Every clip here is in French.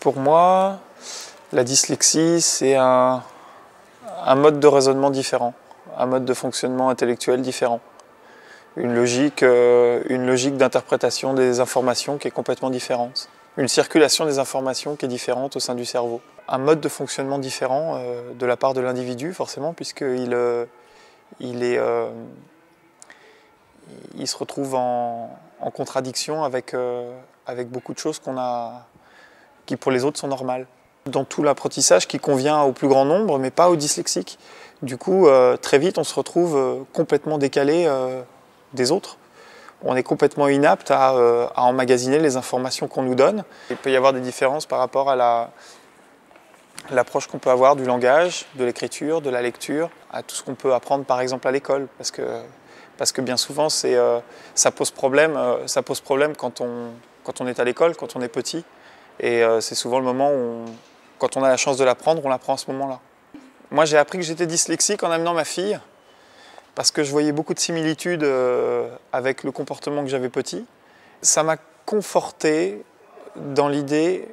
Pour moi, la dyslexie, c'est un mode de raisonnement différent, un mode de fonctionnement intellectuel différent. Une logique d'interprétation des informations qui est complètement différente. Une circulation des informations qui est différente au sein du cerveau. Un mode de fonctionnement différent de la part de l'individu, forcément, puisqu'il se retrouve en contradiction avec beaucoup de choses qui pour les autres sont normales. Dans tout l'apprentissage qui convient au plus grand nombre, mais pas aux dyslexiques. Du coup, très vite, on se retrouve complètement décalé des autres. On est complètement inapte à emmagasiner les informations qu'on nous donne. Il peut y avoir des différences par rapport à l'approche qu'on peut avoir du langage, de l'écriture, de la lecture, à tout ce qu'on peut apprendre par exemple à l'école. Parce que bien souvent, ça pose problème quand on est à l'école, quand on est petit. Et c'est souvent le moment où, quand on a la chance de l'apprendre, on l'apprend à ce moment-là. Moi, j'ai appris que j'étais dyslexique en amenant ma fille, parce que je voyais beaucoup de similitudes avec le comportement que j'avais petit. Ça m'a conforté dans l'idée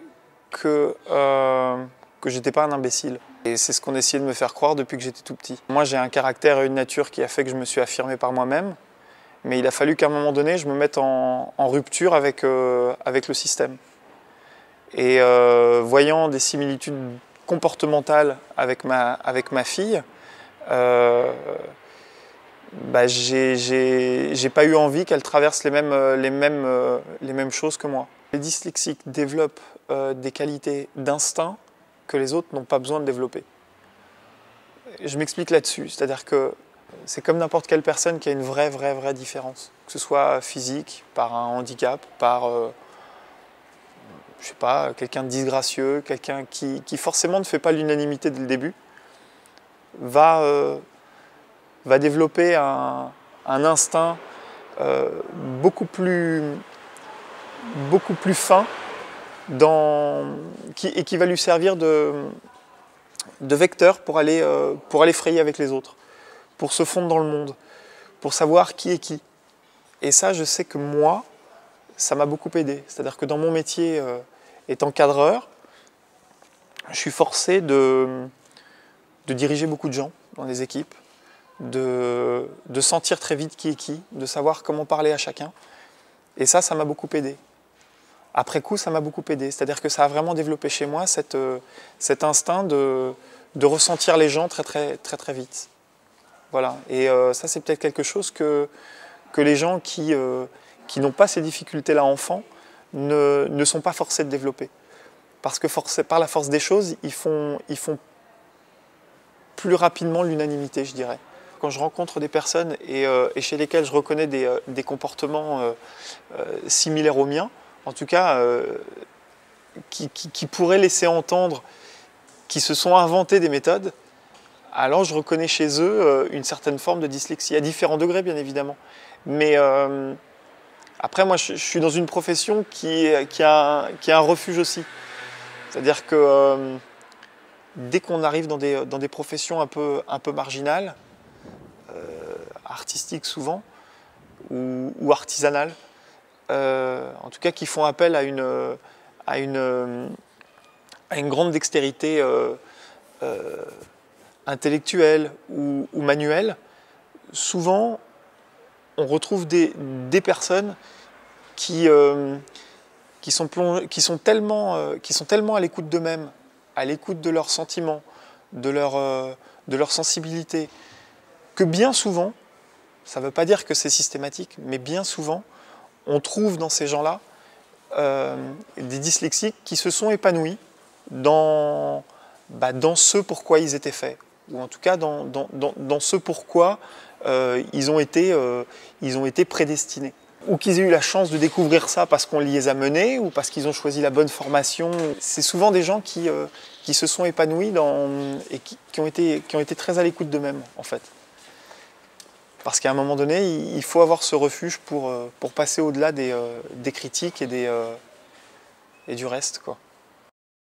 que je n'étais pas un imbécile. Et c'est ce qu'on essayait de me faire croire depuis que j'étais tout petit. Moi, j'ai un caractère et une nature qui a fait que je me suis affirmé par moi-même, mais il a fallu qu'à un moment donné, je me mette en rupture avec le système. Et voyant des similitudes comportementales avec ma fille, j'ai pas eu envie qu'elle traverse les mêmes choses que moi. Les dyslexiques développent des qualités d'instinct que les autres n'ont pas besoin de développer. Je m'explique là-dessus, c'est-à-dire que c'est comme n'importe quelle personne qui a une vraie différence, que ce soit physique, par un handicap, par je sais pas, quelqu'un de disgracieux, quelqu'un qui forcément ne fait pas l'unanimité dès le début, va développer un instinct beaucoup plus fin et qui va lui servir de vecteur pour aller frayer avec les autres, pour se fondre dans le monde, pour savoir qui est qui. Et ça, je sais que moi, ça m'a beaucoup aidé. C'est-à-dire que dans mon métier, étant cadreur, je suis forcé de diriger beaucoup de gens dans les équipes, de sentir très vite qui est qui, de savoir comment parler à chacun. Et ça m'a beaucoup aidé. Après coup, ça m'a beaucoup aidé. C'est-à-dire que ça a vraiment développé chez moi cet instinct de ressentir les gens très vite. Voilà. Et ça, c'est peut-être quelque chose que les gens qui n'ont pas ces difficultés-là enfant ne sont pas forcés de développer. Parce que par la force des choses, ils font plus rapidement l'unanimité, je dirais. Quand je rencontre des personnes et chez lesquelles je reconnais des comportements similaires aux miens, en tout cas qui pourraient laisser entendre qu'ils se sont inventés des méthodes, alors je reconnais chez eux une certaine forme de dyslexie, à différents degrés bien évidemment. Mais après moi je suis dans une profession qui a un refuge aussi. C'est-à-dire que dès qu'on arrive dans des professions un peu marginales, artistiques souvent, ou artisanales, en tout cas qui font appel à une grande dextérité intellectuelle ou manuelle, souvent on retrouve des personnes qui sont tellement à l'écoute d'eux-mêmes, à l'écoute de leurs sentiments, de leur sensibilité, que bien souvent, ça ne veut pas dire que c'est systématique, mais bien souvent, on trouve dans ces gens-là des dyslexiques qui se sont épanouis dans ce pourquoi ils étaient faits, ou en tout cas dans ce pourquoi ils ont été prédestinés. Ou qu'ils aient eu la chance de découvrir ça parce qu'on les a menés, ou parce qu'ils ont choisi la bonne formation. C'est souvent des gens qui se sont épanouis et qui ont été très à l'écoute d'eux-mêmes, en fait. Parce qu'à un moment donné, il faut avoir ce refuge pour passer au-delà des critiques et du reste, quoi.